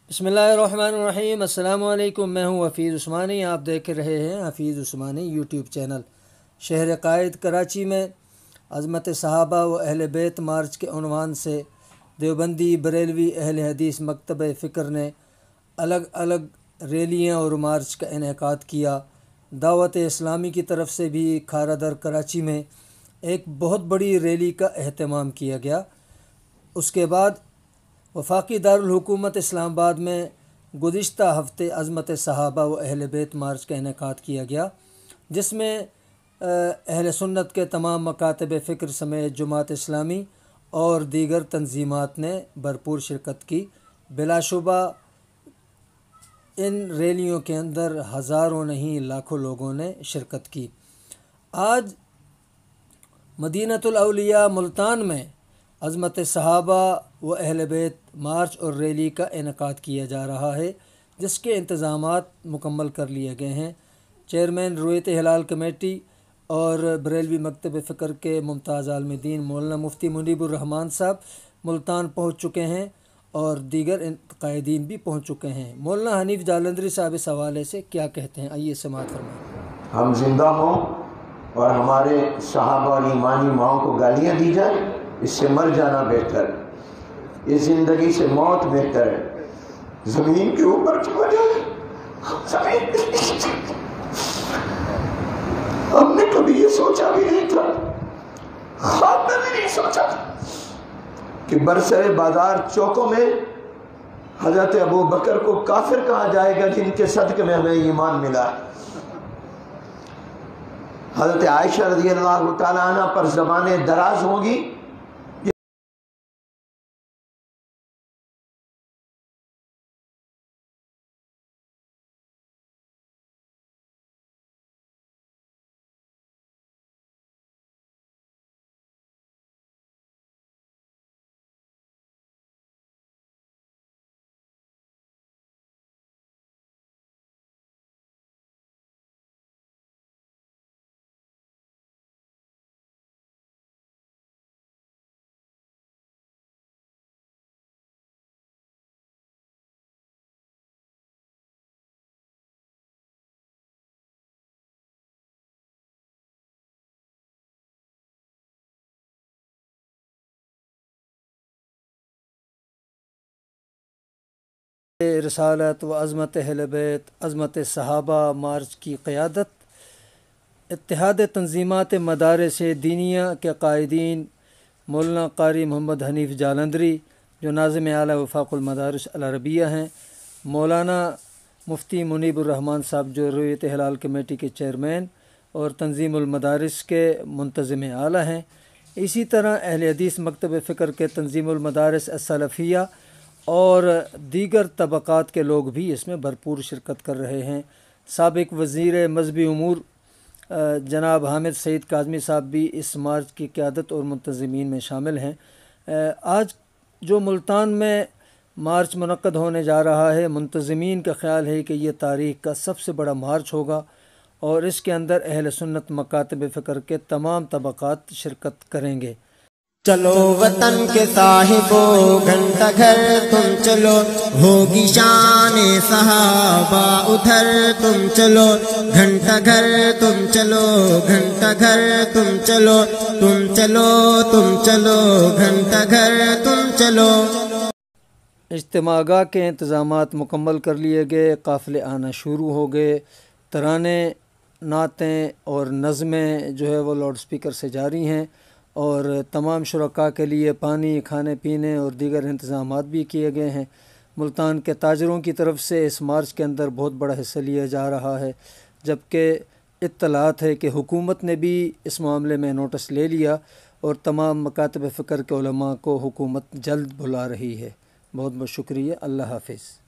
बिस्मिल्लाहिर्रहमानिर्रहीम। अस्सलाम वालेकुम। मैं हूं हफीज़ उस्मानी। आप देख रहे हैं हफीज़ उस्मानी यूट्यूब चैनल। शहर कायद कराची में अज़मत सहाबा व अहल बैत मार्च के उन्वान से देवबंदी बरेलवी अहल हदीस मकतब फ़िक्र ने अलग अलग रैलियाँ और मार्च का इनेकाद किया। दावत इस्लामी की तरफ से भी खारादर कराची में एक बहुत बड़ी रैली का अहतमाम किया गया। उसके बाद वफाकी दारुल हुकूमत इस्लामाबाद में गुज़िश्ता हफ्ते अज़मत सहाबा व अहल बैत मार्च का इनेकाद किया गया, जिसमें अहल सुन्नत के तमाम मकातब फ़िक्र समेत जमात इस्लामी और दीगर तंजीमात ने भरपूर शिरकत की। बिलाशुबा इन रैलियों के अंदर हज़ारों नहीं लाखों लोगों ने शिरकत की। आज मदीनतुल औलिया मुल्तान में अज़मत सहाबा व अहल बैत मार्च और रैली का इनेकाद किया जा रहा है, जिसके इंतज़ामात मुकम्मल कर लिए गए हैं। चेयरमैन रुयत हिलाल कमेटी और बरेलवी मकतब फ़िक्र के मुमताज़ आलमदीन मौलाना मुफ्ती मुनीबुर रहमान साहब मुल्तान पहुँच चुके हैं और दीगर कायदीन भी पहुँच चुके हैं। मौलाना हनीफ जालंधरी साहब इस हवाले से क्या कहते हैं, आइए समाअत फरमाएं। हम जिंदा हों और हमारे सहाबा और ईमानी माओं को गालियाँ दी जाए, इससे मर जाना बेहतर, इस ज़िंदगी से मौत बेहतर है। ज़मीन के ऊपर चला जाए, हमने कभी ये सोचा भी नहीं था, ख्वाब में भी नहीं सोचा था कि बरसरे बाजार चौकों में हज़रत अबू बकर को काफिर कहा जाएगा जिनके सदक़े में हमें ईमान मिला। हज़रत आयशा रज़ी अल्लाह तआला अन्हा पर ज़बानें दराज होंगी। रसालत व अज़मत अहल बैत अज़मत सहाबा मार्च की क़यादत इत्तेहाद तंजीमात मदारिस दीनिया के कायदीन मौलाना क़ारी मोहम्मद हनीफ जालंधरी जो नाज़िम आला वफ़ाक़ुल मदारिस अल अरबिया हैं, मौलाना मुफ्ती मुनीबुर रहमान साहब जो रुयत हिलाल कमेटी के चेयरमैन और तंजीमुल मदारिस के मुंतज़िम आला हैं। इसी तरह अहल हदीस मकतब फ़िक्र के तंजीमुल मदारिस अस्सलफ़िया और दीगर तबक़ात के लोग भी इसमें भरपूर शिरकत कर रहे हैं। साबिक़ वज़ीर मज़हबी उमूर जनाब हामिद सईद काज़मी साहब भी इस मार्च की क़यादत और मुंतज़मीन में शामिल हैं। आज जो मुल्तान में मार्च मुनक़्क़द होने जा रहा है, मुंतज़मीन का ख़्याल है कि ये तारीख़ का सबसे बड़ा मार्च होगा और इसके अंदर अहल सुन्नत मकातब फ़िक्र के तमाम तबक़ात शिरकत करेंगे। चलो वतन के साहिबो घंटा घर तुम चलो, होगी शान सहाबा उधर तुम चलो, घंटा घर तुम चलो, घंटा घर तुम चलो, तुम चलो तुम चलो, घंटा घर तुम चलो। इज्तिमागाह के इंतज़ामात मुकम्मल कर लिए गए, काफ़िले आना शुरू हो गए, तराने नातें और नज़में जो है वो लाउड स्पीकर से जारी हैं और तमाम शुरका के लिए पानी, खाने पीने और दीगर इंतज़ामात भी किए गए हैं। मुल्तान के ताजरों की तरफ से इस मार्च के अंदर बहुत बड़ा हिस्सा लिया जा रहा है, जबकि इत्तलात है कि हुकूमत ने भी इस मामले में नोटिस ले लिया और तमाम मकातब फ़िक्र के उलमा को हुकूमत जल्द बुला रही है। बहुत बहुत शुक्रिया। अल्लाह हाफ़िज़।